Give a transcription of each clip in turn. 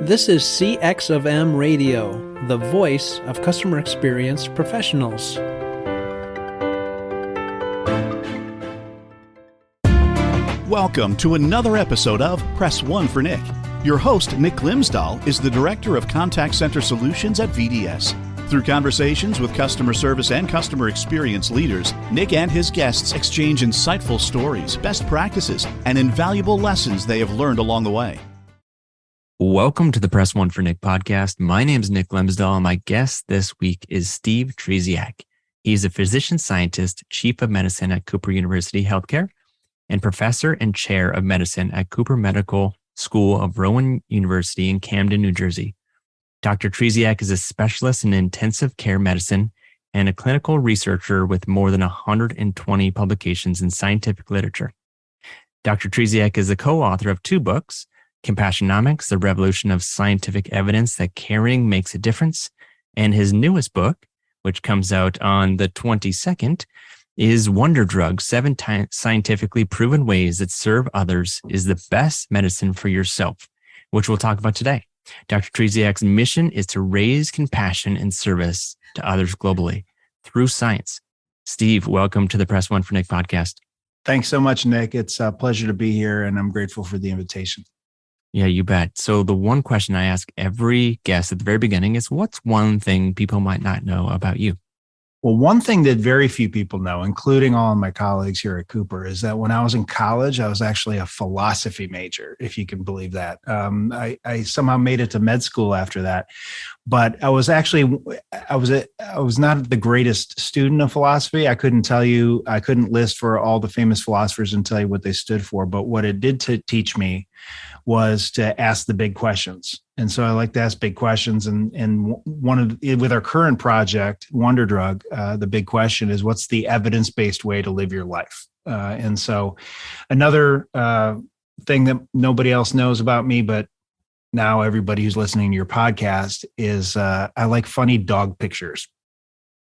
This is CX of M Radio, the voice of customer experience professionals. Welcome to another episode of Press 1 for Nick. Your host, Nick Glimsdahl, is the Director of Contact Center Solutions at VDS. Through conversations with customer service and customer experience leaders, Nick and his guests exchange insightful stories, best practices, and invaluable lessons they have learned along the way. Welcome to the Press 1 for Nick podcast. My name is Nick Glimsdahl, and my guest this week is Steve Trzeciak. He's a physician scientist, chief of medicine at Cooper University Healthcare, and professor and chair of medicine at Cooper Medical School of Rowan University in Camden, New Jersey. Dr. Trzeciak is a specialist in intensive care medicine and a clinical researcher with more than 120 publications in scientific literature. Dr. Trzeciak is the co-author of two books, Compassionomics, The Revolution of Scientific Evidence That Caring Makes a Difference, and his newest book, which comes out on the 22nd, is WonderDrug, 7 Scientifically Proven Ways That Serve Others is the Best Medicine for Yourself, which we'll talk about today. Dr. Trzeciak's mission is to raise compassion and service to others globally through science. Steve, welcome to the Press 1 for Nick podcast. Thanks so much, Nick. It's a pleasure to be here, and I'm grateful for the invitation. Yeah, you bet. So the one question I ask every guest at the very beginning is, what's one thing people might not know about you? Well, one thing that very few people know, including all of my colleagues here at Cooper, is that when I was in college, I was actually a philosophy major, if you can believe that. I somehow made it to med school after that, but I was not the greatest student of philosophy. I couldn't list for all the famous philosophers and tell you what they stood for, but what it did to teach me was to ask the big questions. And so I like to ask big questions. And with our current project, WonderDrug, the big question is, what's the evidence-based way to live your life? And so another thing that nobody else knows about me, but now everybody who's listening to your podcast, is I like funny dog pictures.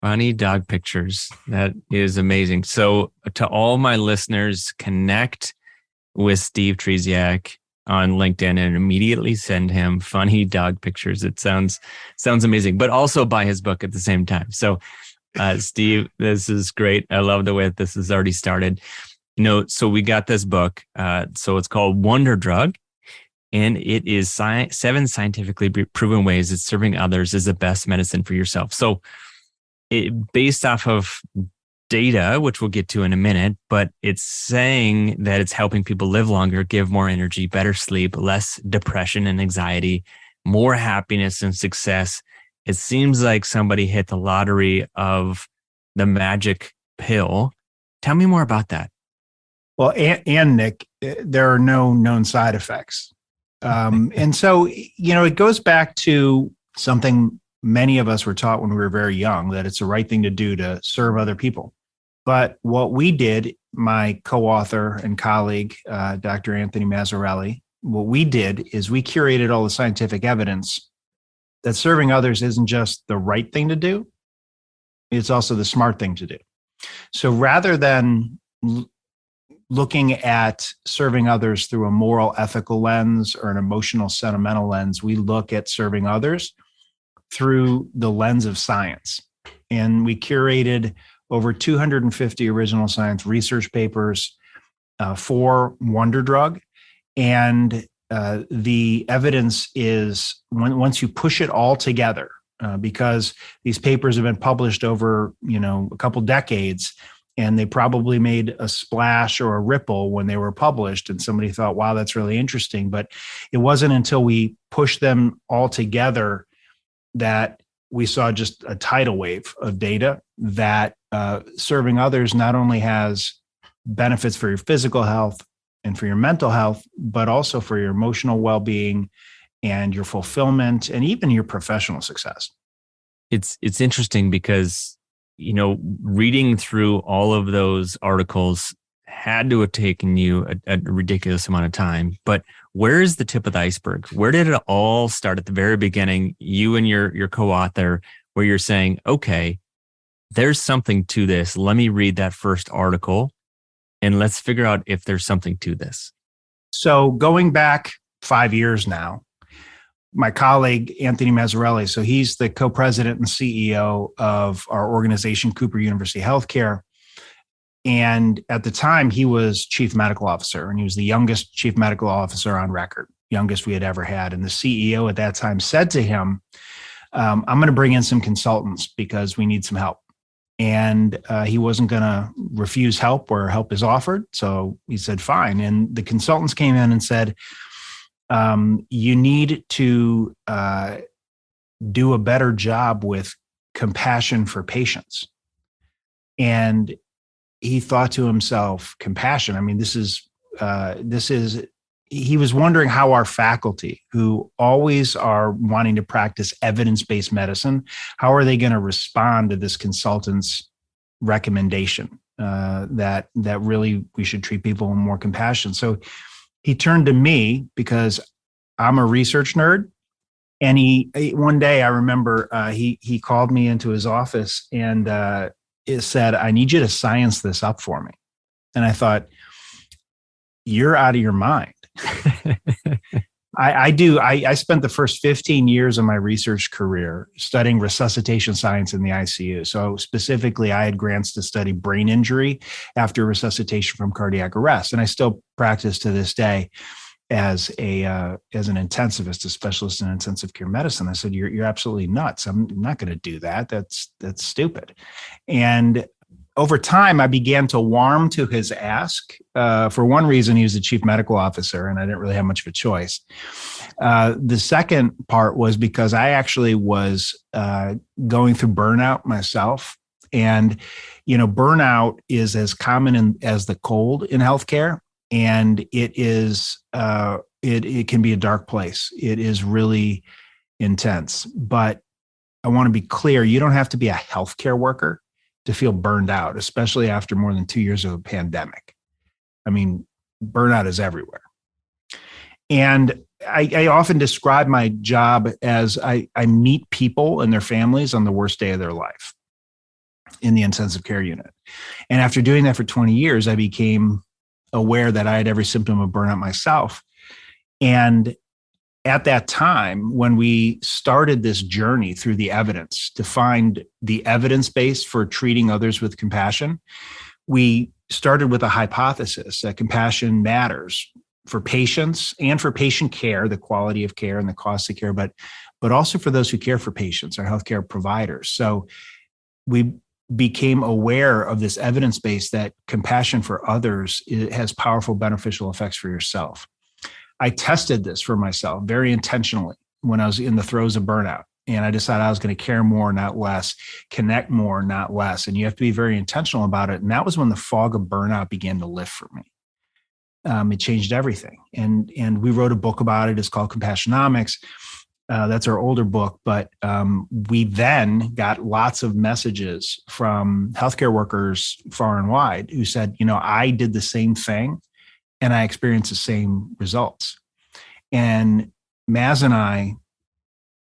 Funny dog pictures. That is amazing. So to all my listeners, connect with Steve Trzeciak on LinkedIn and immediately send him funny dog pictures. It sounds amazing, but also buy his book at the same time. So Steve, this is great. I love the way that this has already started. So we got this book. So it's called WonderDrug, and it is 7 scientifically proven ways that serving others is the best medicine for yourself. So based off of data, which we'll get to in a minute, but it's saying that it's helping people live longer, give more energy, better sleep, less depression and anxiety, more happiness and success. It seems like somebody hit the lottery of the magic pill. Tell me more about that. Well, and Nick, there are no known side effects. And so, it goes back to something many of us were taught when we were very young, that it's the right thing to do to serve other people. But what we did, my co-author and colleague, Dr. Anthony Mazzarelli, what we did is we curated all the scientific evidence that serving others isn't just the right thing to do, it's also the smart thing to do. So rather than looking at serving others through a moral, ethical lens or an emotional, sentimental lens, we look at serving others through the lens of science. And we curated over 250 original science research papers for WonderDrug. And the evidence is, once you push it all together, because these papers have been published over a couple decades, and they probably made a splash or a ripple when they were published, and somebody thought, wow, that's really interesting. But it wasn't until we pushed them all together that we saw just a tidal wave of data that serving others not only has benefits for your physical health and for your mental health, but also for your emotional well-being and your fulfillment and even your professional success. It's interesting because, reading through all of those articles had to have taken you a ridiculous amount of time. But where is the tip of the iceberg? Where did it all start at the very beginning? You and your co-author, where you're saying, okay, there's something to this. Let me read that first article and let's figure out if there's something to this. So going back 5 years now, my colleague, Anthony Mazzarelli. So he's the co-president and CEO of our organization, Cooper University Healthcare. And at the time, he was chief medical officer, and he was the youngest chief medical officer on record, youngest we had ever had. And the CEO at that time said to him, I'm going to bring in some consultants because we need some help. And he wasn't going to refuse help where help is offered. So he said, fine. And the consultants came in and said, you need to do a better job with compassion for patients. And he thought to himself, compassion. I mean, he was wondering how our faculty, who always are wanting to practice evidence-based medicine, how are they going to respond to this consultant's recommendation that really we should treat people with more compassion. So he turned to me because I'm a research nerd. And one day I remember he called me into his office and it said, I need you to science this up for me. And I thought, you're out of your mind. I spent the first 15 years of my research career studying resuscitation science in the ICU. So specifically, I had grants to study brain injury after resuscitation from cardiac arrest. And I still practice to this day as an intensivist, a specialist in intensive care medicine. I said, you're absolutely nuts. I'm not going to do that. That's stupid. And over time, I began to warm to his ask. For one reason, he was the chief medical officer, and I didn't really have much of a choice. The second part was because I actually was going through burnout myself. And, burnout is as common as the cold in healthcare. And it is, it can be a dark place. It is really intense. But I want to be clear, you don't have to be a healthcare worker to feel burned out, especially after more than 2 years of a pandemic. I mean, burnout is everywhere. And I often describe my job as I meet people and their families on the worst day of their life in the intensive care unit. And after doing that for 20 years, I became aware that I had every symptom of burnout myself. And at that time, when we started this journey through the evidence to find the evidence base for treating others with compassion, we started with a hypothesis that compassion matters for patients and for patient care, the quality of care and the cost of care, but also for those who care for patients, our healthcare providers. So we became aware of this evidence base that compassion for others has powerful beneficial effects for yourself. I tested this for myself very intentionally when I was in the throes of burnout. And I decided I was going to care more, not less, connect more, not less. And you have to be very intentional about it. And that was when the fog of burnout began to lift for me. It changed everything. And we wrote a book about it. It's called Compassionomics. That's our older book. But we then got lots of messages from healthcare workers far and wide who said, I did the same thing and I experienced the same results. And Maz and I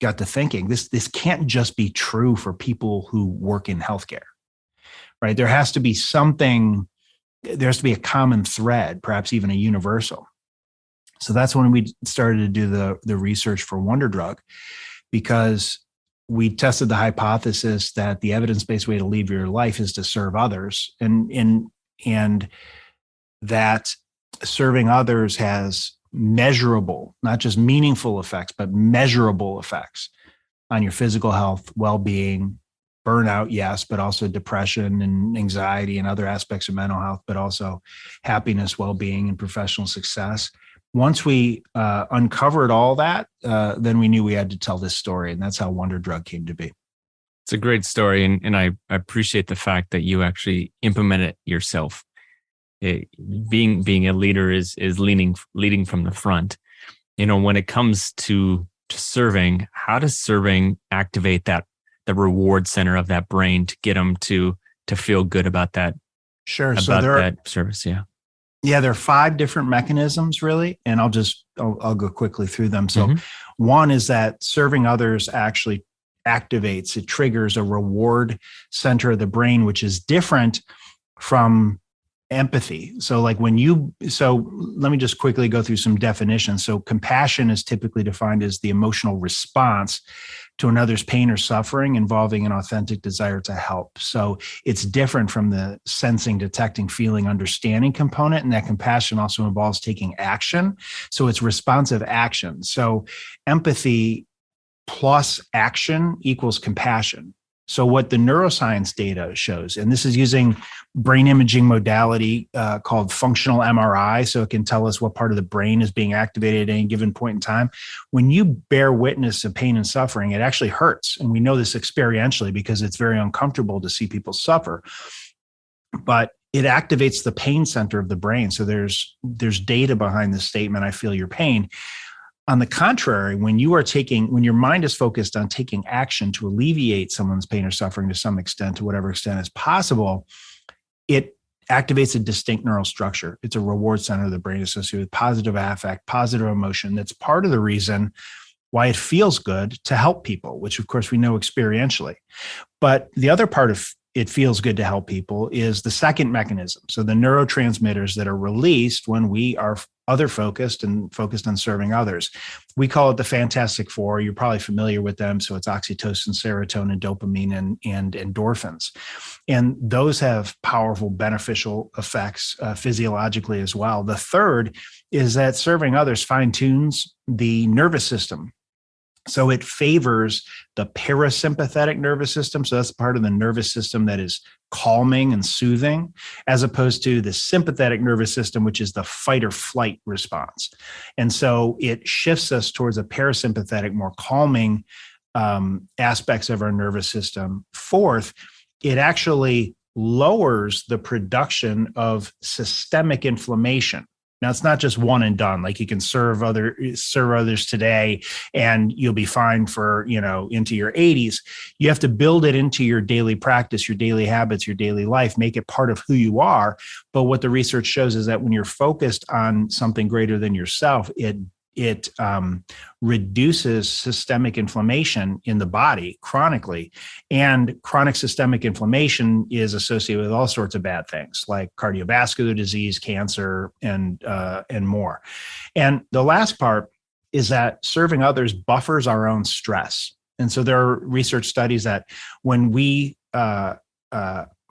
got to thinking, this can't just be true for people who work in healthcare, right? There has to be something, there has to be a common thread, perhaps even a universal. So that's when we started to do the research for WonderDrug, because we tested the hypothesis that the evidence-based way to lead your life is to serve others, and that serving others has measurable, not just meaningful effects, but measurable effects on your physical health, well-being, burnout, yes, but also depression and anxiety and other aspects of mental health, but also happiness, well-being, and professional success. Once we uncovered all that, then we knew we had to tell this story, and that's how WonderDrug came to be. It's a great story, and I appreciate the fact that you actually implement it yourself. Being a leader is leading from the front. When it comes to serving, how does serving activate the reward center of that brain to get them to feel good about that? Sure. About so that service. Yeah. Yeah, there are 5 different mechanisms, really, and I'll go quickly through them. So one is that serving others actually activates, it triggers a reward center of the brain, which is different from empathy. So let me just quickly go through some definitions. So compassion is typically defined as the emotional response to another's pain or suffering involving an authentic desire to help. So it's different from the sensing, detecting, feeling, understanding component. And that compassion also involves taking action. So it's responsive action. So empathy plus action equals compassion. So what the neuroscience data shows, and this is using brain imaging modality called functional MRI, so it can tell us what part of the brain is being activated at any given point in time. When you bear witness to pain and suffering, it actually hurts. And we know this experientially because it's very uncomfortable to see people suffer. But it activates the pain center of the brain. So there's data behind this statement, I feel your pain. On the contrary, when your mind is focused on taking action to alleviate someone's pain or suffering to some extent, to whatever extent is possible, it activates a distinct neural structure. It's a reward center of the brain associated with positive affect, positive emotion. That's part of the reason why it feels good to help people, which of course we know experientially. But the other part of it feels good to help people is the second mechanism. So the neurotransmitters that are released when we are other focused and focused on serving others. We call it the Fantastic Four. You're probably familiar with them. So it's oxytocin, serotonin, dopamine, and endorphins. And those have powerful beneficial effects physiologically as well. The third is that serving others fine-tunes the nervous system. So it favors the parasympathetic nervous system. So that's part of the nervous system that is calming and soothing, as opposed to the sympathetic nervous system, which is the fight or flight response. And so it shifts us towards a parasympathetic, more calming aspects of our nervous system. Fourth, it actually lowers the production of systemic inflammation. Now, it's not just one and done. Like you can serve others today and you'll be fine for, into your 80s. You have to build it into your daily practice, your daily habits, your daily life, make it part of who you are. But what the research shows is that when you're focused on something greater than yourself, it reduces systemic inflammation in the body chronically. And chronic systemic inflammation is associated with all sorts of bad things like cardiovascular disease, cancer, and more. And the last part is that serving others buffers our own stress. And so there are research studies that when we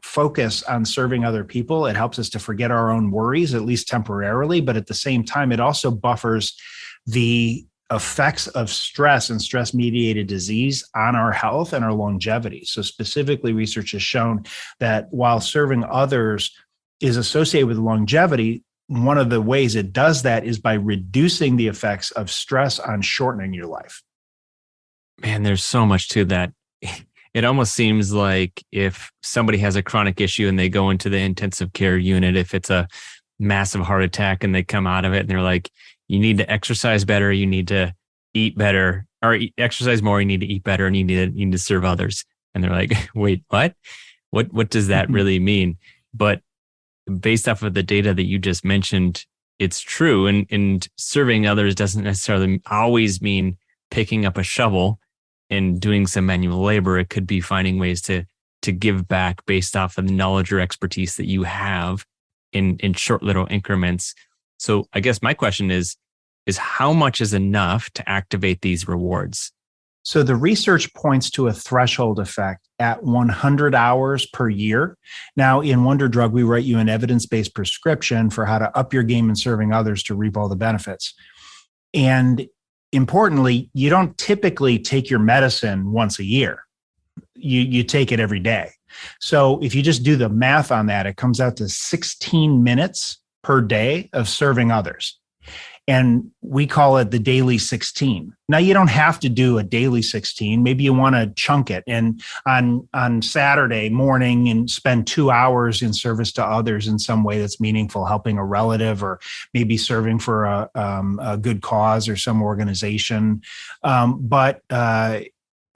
focus on serving other people, it helps us to forget our own worries, at least temporarily. But at the same time, it also buffers the effects of stress and stress-mediated disease on our health and our longevity. So specifically, research has shown that while serving others is associated with longevity, one of the ways it does that is by reducing the effects of stress on shortening your life. Man, there's so much to that. It almost seems like if somebody has a chronic issue and they go into the intensive care unit, if it's a massive heart attack and they come out of it and they're like, you need to exercise better, you need to eat better, or exercise more, you need to eat better, and you need to serve others. And they're like, wait, what? What does that really mean? But based off of the data that you just mentioned, it's true. And serving others doesn't necessarily always mean picking up a shovel and doing some manual labor. It could be finding ways to give back based off of the knowledge or expertise that you have in short little increments. So I guess my question is how much is enough to activate these rewards? So the research points to a threshold effect at 100 hours per year. Now, in WonderDrug, we write you an evidence-based prescription for how to up your game in serving others to reap all the benefits. And importantly, you don't typically take your medicine once a year. You take it every day. So if you just do the math on that, it comes out to 16 minutes per day of serving others. And we call it the daily 16. Now, you don't have to do a daily 16. Maybe you want to chunk it and on Saturday morning and spend 2 hours in service to others in some way that's meaningful, helping a relative or maybe serving for a good cause or some organization. But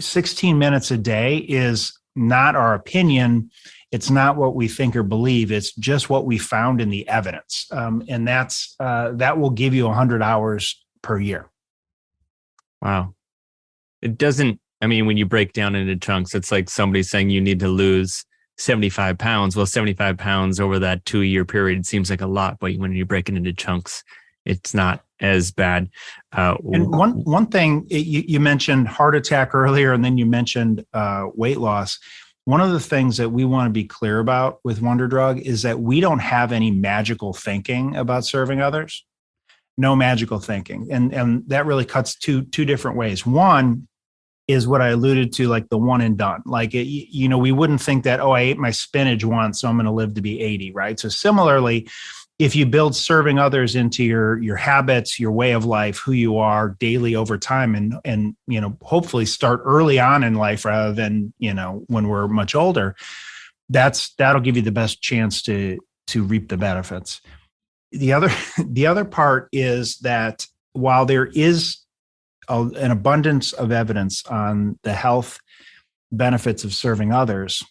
16 minutes a day is not our opinion. It's not what we think or believe. It's just what we found in the evidence. And that will give you 100 hours per year. Wow. It doesn't, when you break down into chunks, it's like somebody saying you need to lose 75 pounds. Well, 75 pounds over that 2-year period seems like a lot, but when you break it into chunks, it's not as bad. And one thing, you mentioned heart attack earlier, and then you mentioned weight loss. One of the things that we want to be clear about with WonderDrug is that we don't have any magical thinking about serving others. No magical thinking. And that really cuts two different ways. One is what I alluded to, like the one and done. Like, we wouldn't think that, I ate my spinach once, so I'm going to live to be 80, right? So similarly, if you build serving others into your habits, your way of life, who you are daily over time, and hopefully start early on in life rather than when we're much older, that'll give you the best chance to reap the benefits. The other part is that while there is an abundance of evidence on the health benefits of serving others,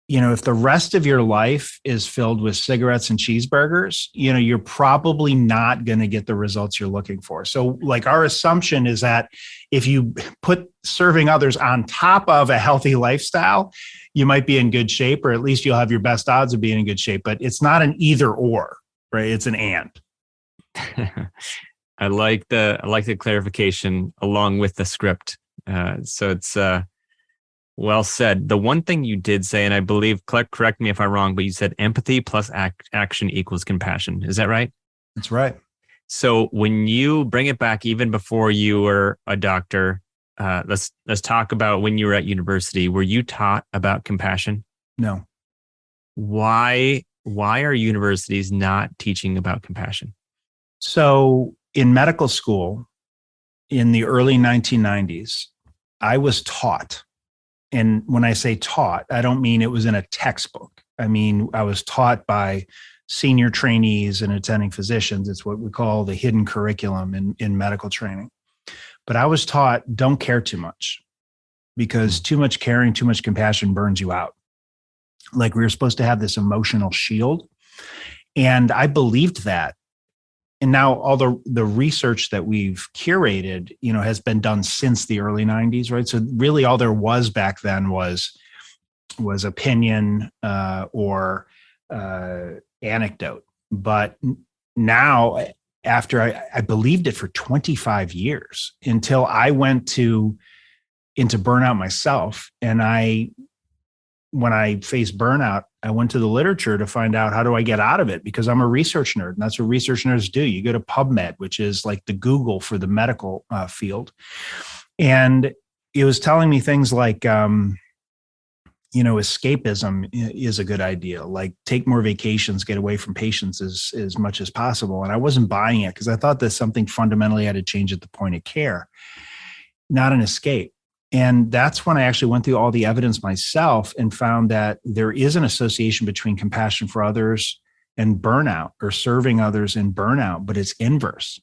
if the rest of your life is filled with cigarettes and cheeseburgers, you're probably not going to get the results you're looking for. So like our assumption is that if you put serving others on top of a healthy lifestyle, you might be in good shape, or at least you'll have your best odds of being in good shape, but it's not an either or, right? It's an and. I like the clarification along with the script. So it's well said. The one thing you did say, and I believe, correct me if I'm wrong, but you said empathy plus action equals compassion. Is that right? That's right. So when you bring it back, even before you were a doctor, let's talk about when you were at university. Were you taught about compassion? No. Why are universities not teaching about compassion? So in medical school in the early 1990s, I was taught. And when I say taught, I don't mean it was in a textbook. I mean, I was taught by senior trainees and attending physicians. It's what we call the hidden curriculum in medical training. But I was taught, don't care too much, because too much caring, too much compassion burns you out. Like we were supposed to have this emotional shield. And I believed that. And now all the research that we've curated, has been done since the early 90s, right? So really all there was back then was opinion or anecdote. But now, after I believed it for 25 years until I went into burnout myself. And when I faced burnout, I went to the literature to find out, how do I get out of it? Because I'm a research nerd, and that's what research nerds do. You go to PubMed, which is like the Google for the medical field. And it was telling me things like, escapism is a good idea. Like take more vacations, get away from patients as much as possible. And I wasn't buying it because I thought that something fundamentally had to change at the point of care, not an escape. And that's when I actually went through all the evidence myself and found that there is an association between compassion for others and burnout, or serving others and burnout, but it's inverse.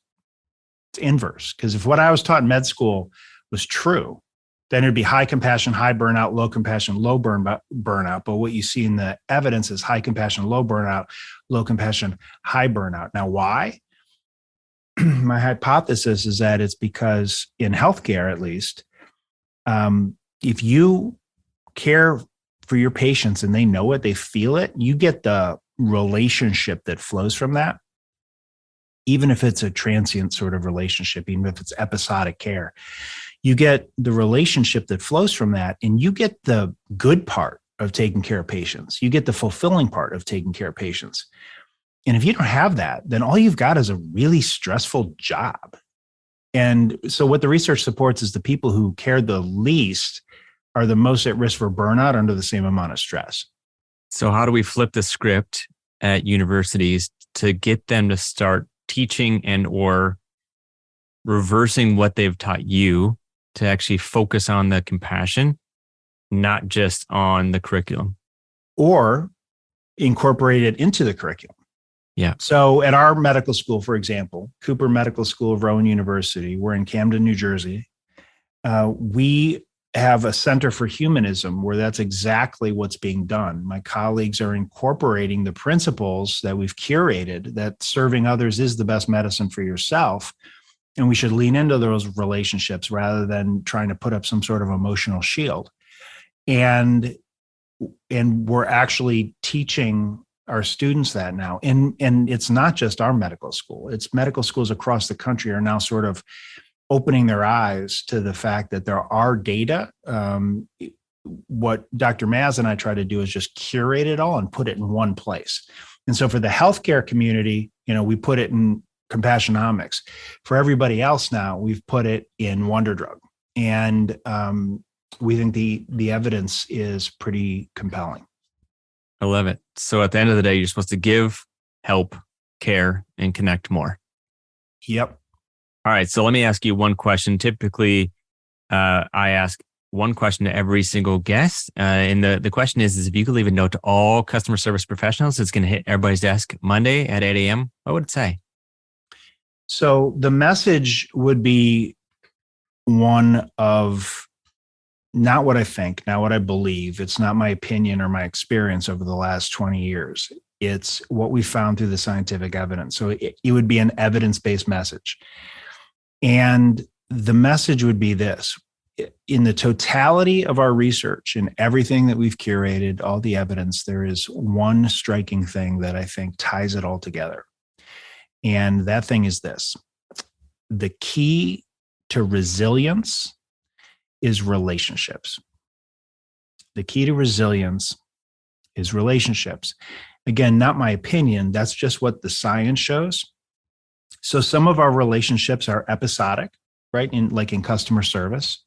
It's inverse. Because if what I was taught in med school was true, then it'd be high compassion, high burnout, low compassion, low burnout. But what you see in the evidence is high compassion, low burnout, low compassion, high burnout. Now, why? My hypothesis is that it's because in healthcare, at least, if you care for your patients and they know it, they feel it, you get the relationship that flows from that, even if it's a transient sort of relationship, even if it's episodic care. You get the relationship that flows from that, and you get the good part of taking care of patients. You get the fulfilling part of taking care of patients. And if you don't have that, then all you've got is a really stressful job. And so what the research supports is the people who care the least are the most at risk for burnout under the same amount of stress. So how do we flip the script at universities to get them to start teaching and or reversing what they've taught you to actually focus on the compassion, not just on the curriculum? Or incorporate it into the curriculum. Yeah. So at our medical school, for example, Cooper Medical School of Rowan University, we're in Camden, New Jersey. We have a Center for Humanism where that's exactly what's being done. My colleagues are incorporating the principles that we've curated, that serving others is the best medicine for yourself. And we should lean into those relationships rather than trying to put up some sort of emotional shield. And we're actually teaching our students that now. And it's not just our medical school. It's medical schools across the country are now sort of opening their eyes to the fact that there are data. What Dr. Maz and I try to do is just curate it all and put it in one place. And so for the healthcare community, we put it in Compassionomics. For everybody else now, we've put it in WonderDrug. And we think the evidence is pretty compelling. I love it. So at the end of the day, you're supposed to give, help, care, and connect more. Yep. All right. So let me ask you one question. Typically, I ask one question to every single guest. And the question is if you could leave a note to all customer service professionals, it's going to hit everybody's desk Monday at 8 a.m. What would it say? So the message would be one of not what I think, not what I believe. It's not my opinion or my experience over the last 20 years. It's what we found through the scientific evidence. So it would be an evidence-based message. And the message would be this: in the totality of our research and everything that we've curated, all the evidence, there is one striking thing that I think ties it all together. And that thing is this: the key to resilience is relationships. The key to resilience is relationships. Again, not my opinion. That's just what the science shows. So some of our relationships are episodic, right? Like in customer service.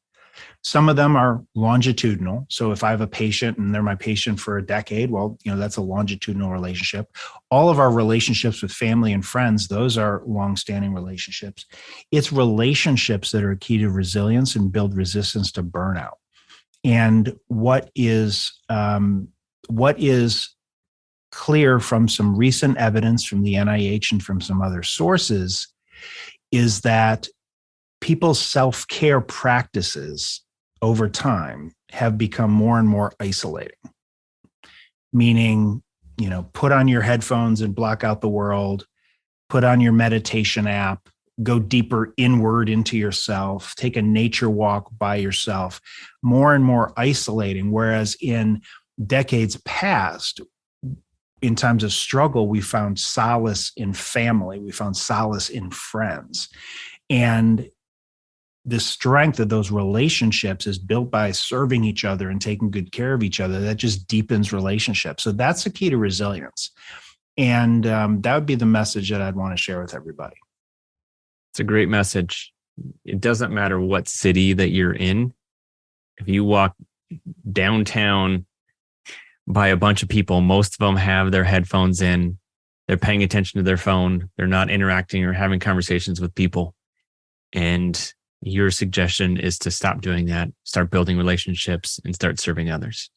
Some of them are longitudinal. So if I have a patient and they're my patient for a decade, well, that's a longitudinal relationship. All of our relationships with family and friends, those are longstanding relationships. It's relationships that are key to resilience and build resistance to burnout. And what is clear from some recent evidence from the NIH and from some other sources is that people's self-care practices over time have become more and more isolating. Meaning, put on your headphones and block out the world, put on your meditation app, go deeper inward into yourself, take a nature walk by yourself, more and more isolating. Whereas in decades past, in times of struggle, we found solace in family, we found solace in friends. And the strength of those relationships is built by serving each other and taking good care of each other. That just deepens relationships. So that's the key to resilience. And that would be the message that I'd want to share with everybody. It's a great message. It doesn't matter what city that you're in. If you walk downtown by a bunch of people, most of them have their headphones in. They're paying attention to their phone. They're not interacting or having conversations with people. And your suggestion is to stop doing that, start building relationships, and start serving others.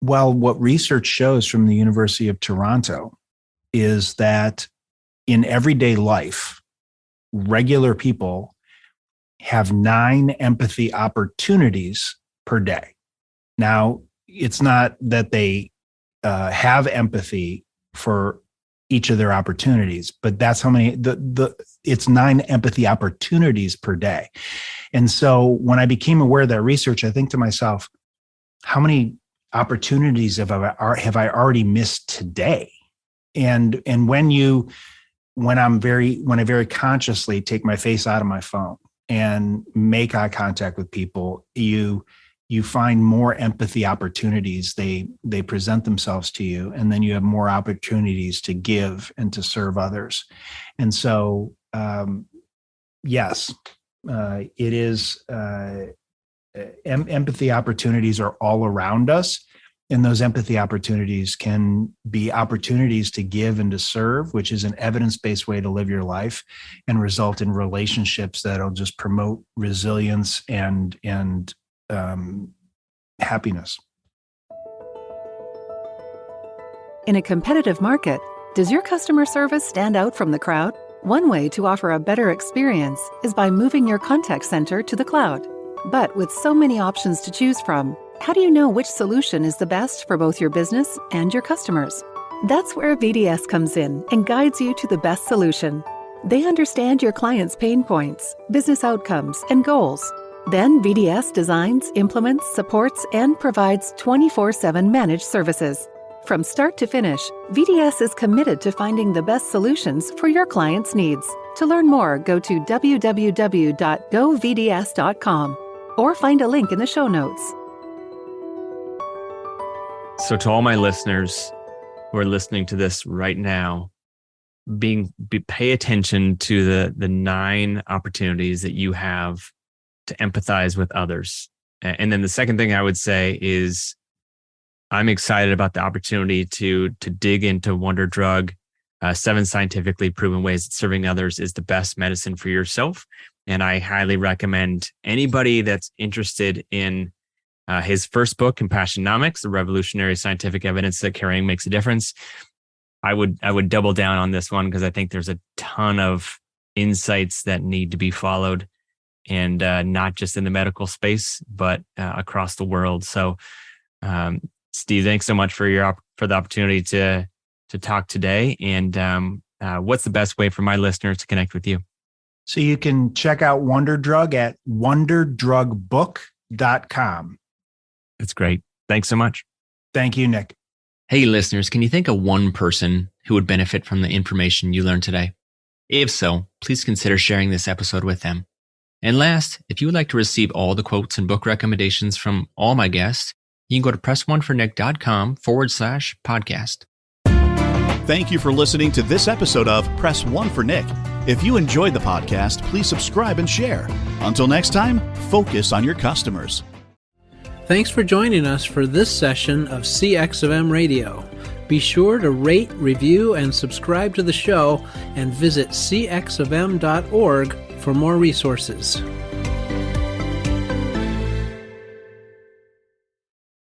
Well, what research shows from the University of Toronto is that in everyday life, regular people have 9 empathy opportunities per day. Now, it's not that they have empathy for each of their opportunities, but that's how many, it's 9 empathy opportunities per day. And so when I became aware of that research, I think to myself, how many opportunities have I already missed today? And when I very consciously take my face out of my phone and make eye contact with people, you find more empathy opportunities. They present themselves to you, and then you have more opportunities to give and to serve others. And so, yes, it is empathy opportunities are all around us. And those empathy opportunities can be opportunities to give and to serve, which is an evidence-based way to live your life and result in relationships that'll just promote resilience and happiness. In a competitive market, does your customer service stand out from the crowd? One way to offer a better experience is by moving your contact center to the cloud. But with so many options to choose from, how do you know which solution is the best for both your business and your customers? That's where VDS comes in and guides you to the best solution. They understand your clients' pain points, business outcomes, and goals. Then VDS designs, implements, supports, and provides 24/7 managed services. From start to finish, VDS is committed to finding the best solutions for your clients' needs. To learn more, go to www.govds.com or find a link in the show notes. So to all my listeners who are listening to this right now, pay attention to the 9 opportunities that you have to empathize with others. And then the second thing I would say is I'm excited about the opportunity to dig into WonderDrug, 7 scientifically proven ways that serving others is the best medicine for yourself. And I highly recommend anybody that's interested in his first book, Compassionomics, the revolutionary scientific evidence that caring makes a difference. I would double down on this one because I think there's a ton of insights that need to be followed, and not just in the medical space, but across the world. So, Steve, thanks so much for the opportunity to talk today. And what's the best way for my listeners to connect with you? So you can check out WonderDrug at wonderdrugbook.com. That's great. Thanks so much. Thank you, Nick. Hey, listeners, can you think of one person who would benefit from the information you learned today? If so, please consider sharing this episode with them. And last, if you would like to receive all the quotes and book recommendations from all my guests, you can go to pressonefornick.com/podcast. Thank you for listening to this episode of Press One for Nick. If you enjoyed the podcast, please subscribe and share. Until next time, focus on your customers. Thanks for joining us for this session of CX of M Radio. Be sure to rate, review, and subscribe to the show, and visit cxofm.org for more resources.